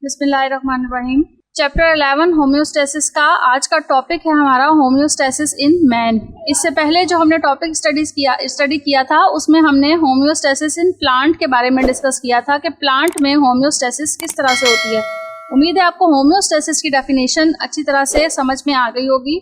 बिस्मिल्लाहिर्रहमानिर्रहीम। Chapter 11 homeostasis का आज का टॉपिक है हमारा होम्योस्टेसिस इन मैन। इससे पहले जो हमने टॉपिक स्टडी किया था उसमें हमने होम्योस्टेसिस इन प्लांट के बारे में डिस्कस किया था कि प्लांट में होम्योस्टेसिस किस तरह से होती है। उम्मीद है आपको होम्योस्टेसिस की डेफिनेशन अच्छी तरह से समझ में आ गई होगी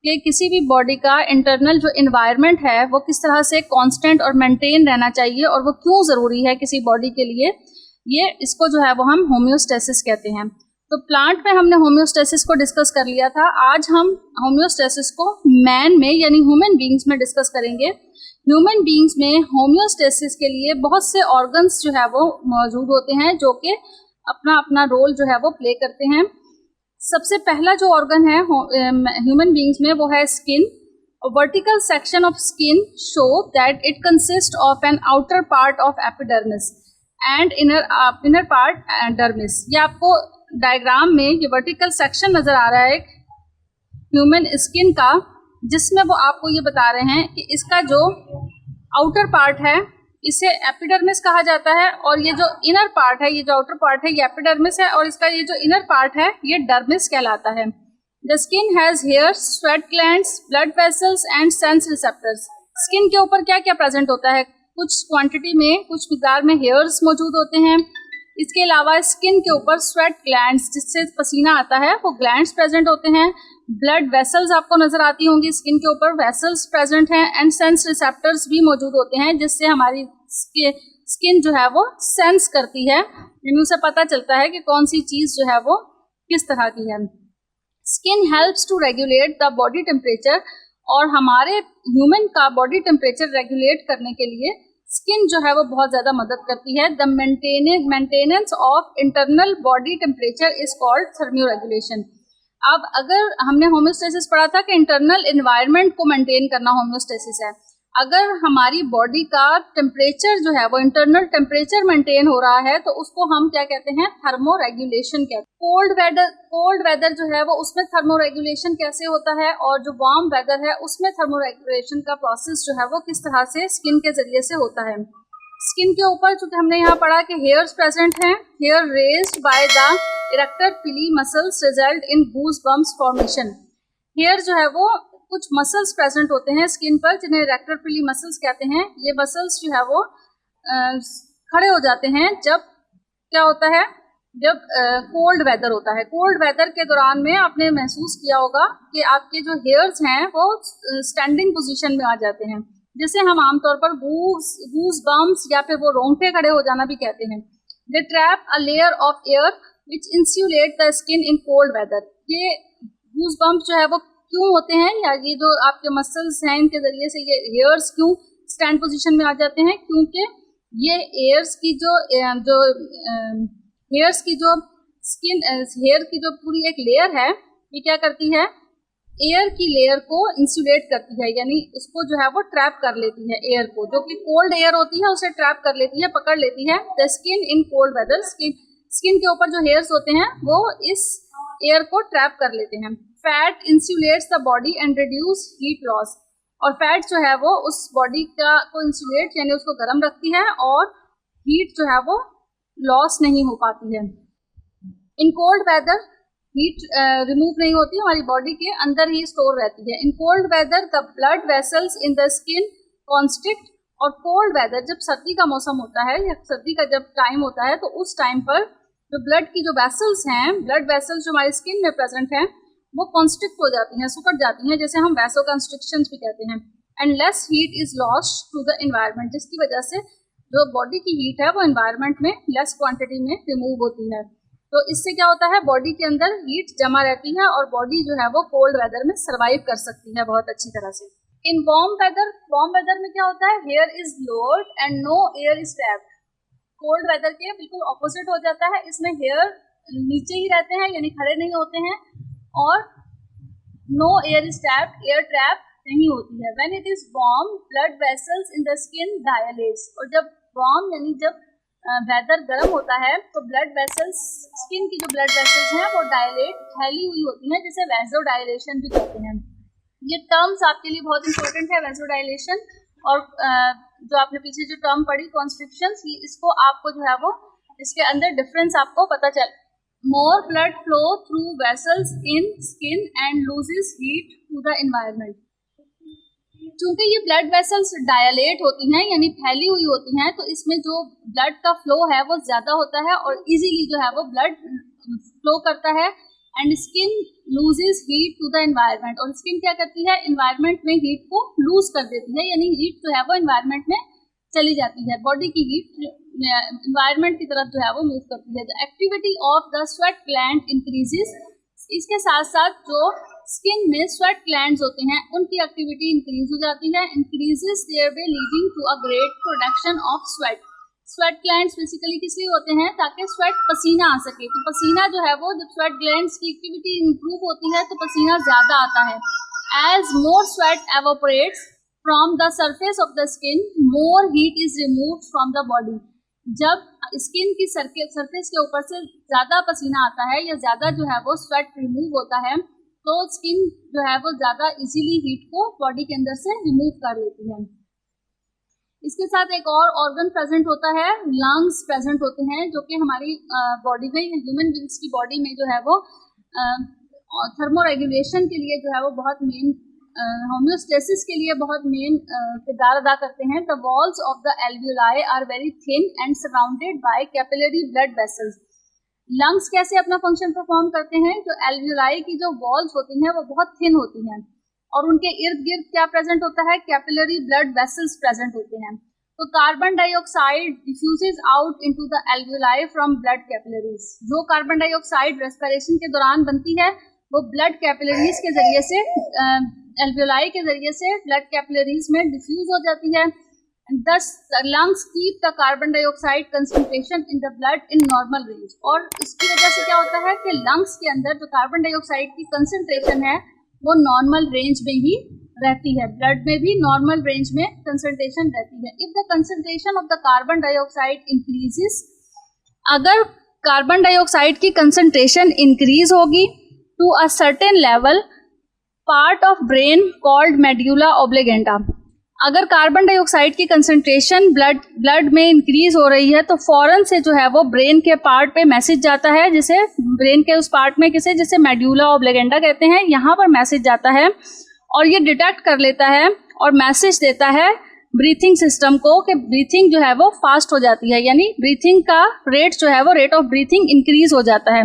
कि किसी भी बॉडी का इंटरनल जो इन्वायरमेंट है वो किस तरह से कांस्टेंट और मेंटेन रहना चाहिए और वो क्यों ज़रूरी है किसी बॉडी के लिए। ये इसको जो है वो हम होम्योस्टेसिस कहते हैं। तो प्लांट में हमने होम्योस्टेसिस को डिस्कस कर लिया था। आज हम होम्योस्टेसिस को मैन में यानी ह्यूमन बींग्स में डिस्कस करेंगे। ह्यूमन बींग्स में होम्योस्टेसिस के लिए बहुत से ऑर्गन्स जो है वो मौजूद होते हैं जो कि अपना अपना रोल जो है वो प्ले करते हैं। सबसे पहला जो ऑर्गन है ह्यूमन बींग्स में वो है skin. Vertical section of skin show that it consist of an outer part of epidermis and inner part dermis. ये आपको डायग्राम में ये वर्टिकल सेक्शन नजर आ रहा है ह्यूमन स्किन का, जिसमें वो आपको ये बता रहे हैं कि इसका जो आउटर पार्ट है इसे एपिडर्मिस कहा जाता है और ये जो इनर पार्ट है, ये जो आउटर पार्ट है ये एपिडर्मिस है और इसका ये जो इनर पार्ट है ये डर्मिस कहलाता है। The skin has hair, sweat glands, blood vessels and sense receptors. Skin के ऊपर क्या क्या प्रेजेंट होता है? कुछ क्वांटिटी में, कुछ मिकदार में हेयर्स मौजूद होते हैं। इसके अलावा स्किन के ऊपर स्वेट ग्लैंड्स, जिससे पसीना आता है, वो ग्लैंड्स प्रेजेंट होते हैं। ब्लड वेसल्स आपको नजर आती होंगी स्किन के ऊपर, वेसल्स प्रेजेंट हैं। एंड सेंस रिसेप्टर्स भी मौजूद होते हैं जिससे हमारी स्किन जो है वो सेंस करती है, यानी उसे पता चलता है कि कौन सी चीज जो है वो किस तरह की है। Skin helps to regulate the body temperature, और हमारे ह्यूमन का बॉडी टेम्परेचर रेगुलेट करने के लिए स्किन जो है वो बहुत ज़्यादा मदद करती है। The maintenance of internal body temperature is called thermoregulation. अब अगर हमने होम्योस्टेसिस पढ़ा था कि इंटरनल एनवायरनमेंट को मेंटेन करना होम्योस्टेसिस है। अगर हमारी बॉडी का टेम्परेचर जो है वो इंटरनल टेम्परेचर मेंटेन हो रहा है तो उसको हम क्या कहते हैं? थर्मोरेगुलेशन कहते हैं। कोल्ड वेदर जो है वो उसमें थर्मोरेगुलेशन कैसे होता है और जो वार्म वेदर है उसमें थर्मोरेगुलेशन का प्रोसेस जो है वो किस तरह से स्किन के जरिए से होता है। स्किन के ऊपर चूंकि हमने यहाँ पढ़ा कि हेयर्स प्रेजेंट हैं, hair raised by the erector pili muscles result in goosebumps formation. Hair जो है वो कुछ मसल्स प्रेजेंट होते हैं स्किन पर जिन्हें इरेक्टर पिली मसल्स कहते हैं। ये मसल्स जो है वो खड़े हो जाते हैं जब क्या होता है? जब कोल्ड वेदर होता है। कोल्ड वेदर के दौरान में आपने महसूस किया होगा कि आपके जो हेयर्स हैं वो स्टैंडिंग पोजीशन में आ जाते हैं, जिसे हम आमतौर पर गूज बम्प्स या फिर वो रोंगटे खड़े हो जाना भी कहते हैं। They trap a layer of air which insulate the skin in cold weather. ये गूज बम्प्स जो है वो क्यों होते हैं, या ये जो आपके मसल्स हैं इनके जरिए से ये हेयर्स क्यों स्टैंड पोजीशन में आ जाते हैं? क्योंकि ये हेयर्स की जो हेयर की जो पूरी एक लेयर है ये क्या करती है? एयर की लेयर को इंसुलेट करती है, यानी उसको जो है वो ट्रैप कर लेती है। एयर को, जो कि कोल्ड एयर होती है, उसे ट्रैप कर लेती है, पकड़ लेती है। The skin in cold weather, skin के ऊपर जो हेयर्स होते हैं वो इस एयर को ट्रैप कर लेते हैं। Fat insulates the body and reduce heat loss, और फैट जो है वो उस बॉडी को इंसुलेट यानी उसको गर्म रखती है और हीट जो है वो लॉस नहीं हो पाती है। In cold weather heat remove नहीं होती, हमारी बॉडी के अंदर ही स्टोर रहती है। In cold whether the blood vessels in the skin constrict, और कोल्ड वेदर जब सर्दी का मौसम होता है या सर्दी का जब टाइम होता है तो उस टाइम पर जो ब्लड की जो वेसल्स हैं, ब्लड वेसल्स जो हमारी स्किन में प्रेजेंट हैं वो कॉन्स्ट्रिक्ट हो जाती हैं, सुकड़ जाती हैं, जैसे हम वैसो कंस्ट्रिक्शंस भी कहते हैं। And less heat is lost to the environment, जिसकी वजह से जो बॉडी की हीट है वो एनवायरनमेंट में लेस क्वांटिटी में रिमूव होती है। तो इससे क्या होता है? बॉडी के अंदर हीट जमा रहती है और बॉडी जो है वो कोल्ड वेदर में सर्वाइव कर सकती है बहुत अच्छी तरह से। इन वार्म वेदर में क्या होता है? Hair is lowered and no air is trapped. Cold weather के बिल्कुल ऑपोजिट हो जाता है, इसमें हेयर नीचे ही रहते हैं यानी खड़े नहीं होते हैं, और no air is trapped, air trap नहीं होती है। When it is warm blood vessels in the skin dilates, और जब वार्म यानी जब वेदर गर्म होता है तो ब्लड वेसल्स, स्किन की जो ब्लड वेसल्स हैं वो डायलेट, फैली हुई होती हैं, जिसे वैसोडाइलेशन भी कहते हैं। ये टर्म्स आपके लिए बहुत इंपॉर्टेंट है, वैसोडाइलेशन और जो आपने पीछे जो टर्म पढ़ी कॉन्स्ट्रिक्शंस, ये इसको आपको जो है वो इसके अंदर डिफरेंस आपको पता more blood flow through vessels in skin and loses heat to the environment. चूंकि ये ब्लड वेसल्स डायलेट होती हैं यानी फैली हुई होती हैं, तो इसमें जो ब्लड का फ्लो है वो ज़्यादा होता है और इजीली जो है वो ब्लड फ्लो करता है. And skin loses heat to the environment, और स्किन क्या करती है, एनवायरनमेंट में हीट को लूज कर देती है, यानी हीट जो है वो एनवायरनमेंट में चली जाती है. बॉडी की हीट एनवायरनमेंट की तरफ जो है वो मूव करती है. The activity of the sweat gland increases. इसके साथ साथ जो स्किन में स्वेट ग्लैंड्स होते हैं उनकी एक्टिविटी इंक्रीज हो जाती है. Increases thereby leading to a great production of sweat. Sweat glands basically किस लिए होते हैं, ताकि स्वेट पसीना आ सके. तो पसीना जो है वो जब स्वेट ग्लैंड्स की एक्टिविटी इंप्रूव होती है तो पसीना ज़्यादा आता है. As more sweat evaporates from the surface of the skin, more heat is removed from the body. जब स्किन की सरफेस के ऊपर से ज़्यादा पसीना आता है या ज़्यादा जो है वो स्वेट रिमूव होता है, तो स्किन जो है वो ज़्यादा इजीली हीट को बॉडी के अंदर से रिमूव कर लेती है. इसके साथ एक और ऑर्गन प्रेजेंट होता है, लंग्स प्रेजेंट होते हैं, जो कि हमारी बॉडी में, ह्यूमन बींग्स की बॉडी में जो है वो थर्मोरेगुलेशन के लिए जो है वो बहुत मेन, होम्योस्टेसिस के लिए बहुत मेन किरदार अदा करते हैं. The walls of the alveoli are very thin and surrounded by capillary blood vessels. Lungs कैसे अपना फंक्शन परफॉर्म करते हैं, जो एल्वियोलाई की जो वॉल्स होती हैं वो बहुत थिन होती हैं और उनके इर्द गिर्द क्या प्रेजेंट होता है, कैपिलरी ब्लड वेसल्स प्रेजेंट होते हैं. तो carbon dioxide diffuses out into the alveoli from blood capillaries. जो कार्बन डाइऑक्साइड रेस्पिरेशन के दौरान बनती है वो ब्लड कैपिलरीज के जरिए से, एल्वियोलाई के जरिए से ब्लड कैपिलरीज में डिफ्यूज हो जाती है. Thus, the lungs keep the carbon dioxide concentration in the blood in normal range. और इसकी वजह से क्या होता है कि लंग्स के अंदर जो कार्बन डाइऑक्साइड की कंसंट्रेशन है वो नॉर्मल रेंज में ही रहती है. ब्लड में भी नॉर्मल रेंज में कंसंट्रेशन रहती है. If the concentration of the carbon dioxide increases, अगर कार्बन डाइऑक्साइड की कंसंट्रेशन इंक्रीज होगी to a certain level, part of brain called medulla oblongata. अगर कार्बन डाइऑक्साइड की कंसंट्रेशन ब्लड में इंक्रीज हो रही है तो फौरन से जो है वो ब्रेन के पार्ट पे मैसेज जाता है, जिसे ब्रेन के उस पार्ट में जिसे मेड्यूला ऑब्लिगेंटा कहते हैं, यहाँ पर मैसेज जाता है और ये डिटेक्ट कर लेता है और मैसेज देता है ब्रीथिंग सिस्टम को कि ब्रीथिंग जो है वो फास्ट हो जाती है, यानी ब्रीथिंग का रेट जो है वो रेट ऑफ ब्रीथिंग इंक्रीज हो जाता है.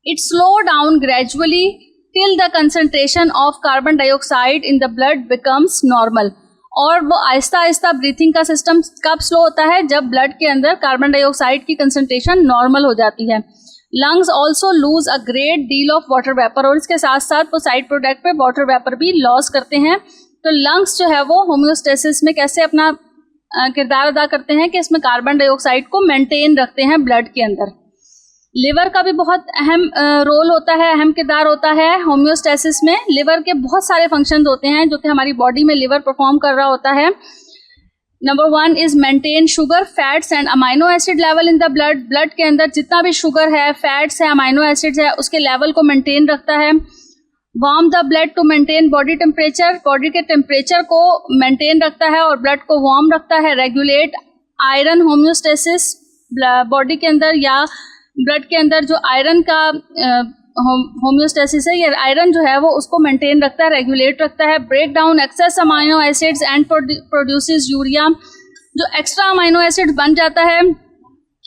It slow down gradually till the concentration of carbon dioxide in the blood becomes normal. और वो आहिस्ता आहिस्ता ब्रीथिंग का सिस्टम कब स्लो होता है, जब ब्लड के अंदर कार्बन डाइऑक्साइड की कंसंट्रेशन नॉर्मल हो जाती है. Lungs also lose a great deal of water vapour, और इसके साथ साथ वो साइड प्रोडक्ट पे वाटर वेपर भी लॉस करते हैं. तो लंग्स जो है वो होम्योस्टेसिस में कैसे अपना किरदार अदा करते हैं कि इसमें कार्बन डाइऑक्साइड को मेंटेन रखते हैं ब्लड के अंदर. लिवर का भी बहुत अहम रोल होता है, अहम किरदार होता है होम्योस्टेसिस में. लिवर के बहुत सारे फंक्शंस होते हैं जो कि हमारी बॉडी में लिवर परफॉर्म कर रहा होता है. Number 1 is maintain sugar, fats and amino acid level in the blood. Blood के अंदर जितना भी शुगर है, फैट्स है, अमाइनो एसिड्स है, उसके लेवल को मेंटेन रखता है. Warm the blood to maintain body temperature, body के टेम्परेचर को मेंटेन रखता है और ब्लड को वार्म रखता है. रेगुलेट आयरन होम्योस्टेसिस, बॉडी के अंदर या ब्लड के अंदर जो आयरन का होम्योस्टेसिस है, ये आयरन जो है वो उसको मेंटेन रखता है, रेगुलेट रखता है. Break down excess amino acids and produces urea. जो एक्स्ट्रा अमाइनो एसिड्स बन जाता है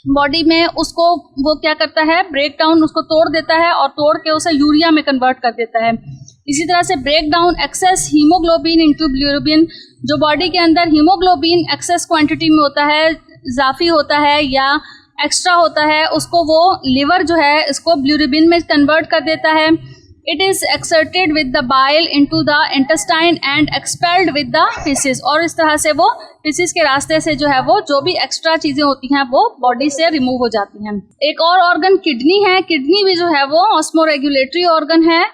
बॉडी में, उसको वो क्या करता है, ब्रेक डाउन, उसको तोड़ देता है और तोड़ के उसे यूरिया में कन्वर्ट कर देता है. इसी तरह से break down excess haemoglobin into bilirubin. जो बॉडी के अंदर हीमोग्लोबिन एक्सेस क्वांटिटी में होता है, इजाफी होता है या एक्स्ट्रा होता है, उसको वो लिवर जो है इसको बिलिरुबिन में कन्वर्ट कर देता है. It is excreted with the bile into the intestine and expelled with the faeces. और इस तरह से वो फीसिस के रास्ते से जो है वो जो भी एक्स्ट्रा चीज़ें होती हैं वो बॉडी से रिमूव हो जाती हैं. एक और ऑर्गन किडनी है. किडनी भी जो है वो ऑस्मोरेगुलेटरी ऑर्गन है.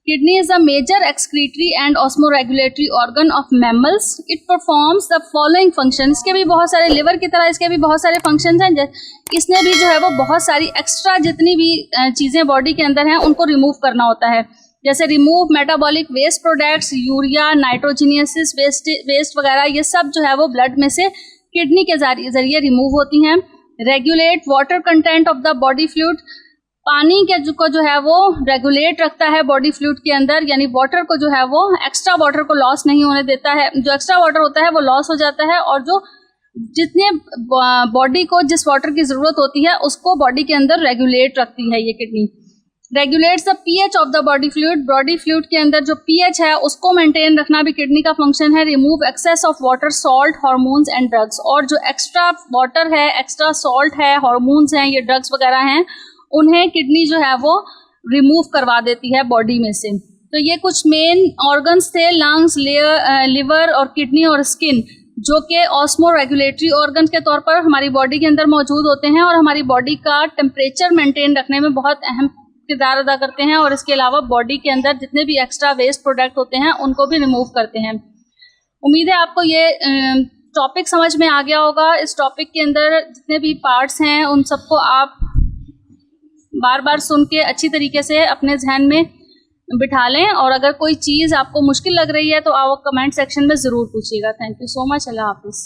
Kidney is a major excretory and osmoregulatory organ of mammals. It performs the following functions. इसके भी बहुत सारे, लिवर की तरह इसके भी बहुत सारे फंक्शंस हैं. इसने भी जो है वो बहुत सारी एक्स्ट्रा जितनी भी चीज़ें बॉडी के अंदर हैं उनको रिमूव करना होता है. जैसे remove metabolic waste products, urea, nitrogenous waste वगैरह, ये सब जो है वो ब्लड में से किडनी के जरिए रिमूव होती हैं. Regulate water content of the body fluid. पानी के को जो है वो रेगुलेट रखता है बॉडी फ्लूइड के अंदर, यानी वाटर को जो है वो एक्स्ट्रा वाटर को लॉस नहीं होने देता है। जो एक्स्ट्रा वाटर होता है वो लॉस हो जाता है, और जो जितने बॉडी को जिस वाटर की ज़रूरत होती है उसको बॉडी के अंदर रेगुलेट रखती है ये kidney. Regulates the pH of the body fluid, body fluid के अंदर जो पीएच है उसको मेंटेन रखना भी किडनी का फंक्शन है। Remove excess of water, salt, hormones and drugs, और जो एक्स्ट्रा वाटर है, एक्स्ट्रा सॉल्ट है, हार्मोन्स हैं, ये ड्रग्स वगैरह हैं, उन्हें किडनी जो है वो रिमूव करवा देती है बॉडी में से। तो ये कुछ मेन ऑर्गन्स थे, लंग्स, लिवर और किडनी और स्किन, जो कि ऑस्मो रेगुलेटरी ऑर्गन के तौर पर हमारी बॉडी के अंदर मौजूद होते हैं और हमारी बॉडी का टेम्परेचर मेंटेन रखने में बहुत अहम किरदार अदा करते हैं, और इसके अलावा बॉडी के अंदर जितने भी एक्स्ट्रा वेस्ट प्रोडक्ट होते हैं उनको भी रिमूव करते हैं। उम्मीद है आपको ये टॉपिक समझ में आ गया होगा। इस टॉपिक के अंदर जितने भी पार्ट्स हैं उन सबको आप बार बार सुन के अच्छी तरीके से अपने जहन में बिठा लें, और अगर कोई चीज़ आपको मुश्किल लग रही है तो आप कमेंट सेक्शन में ज़रूर पूछिएगा। Thank you so much. अल्लाह हाफिज़।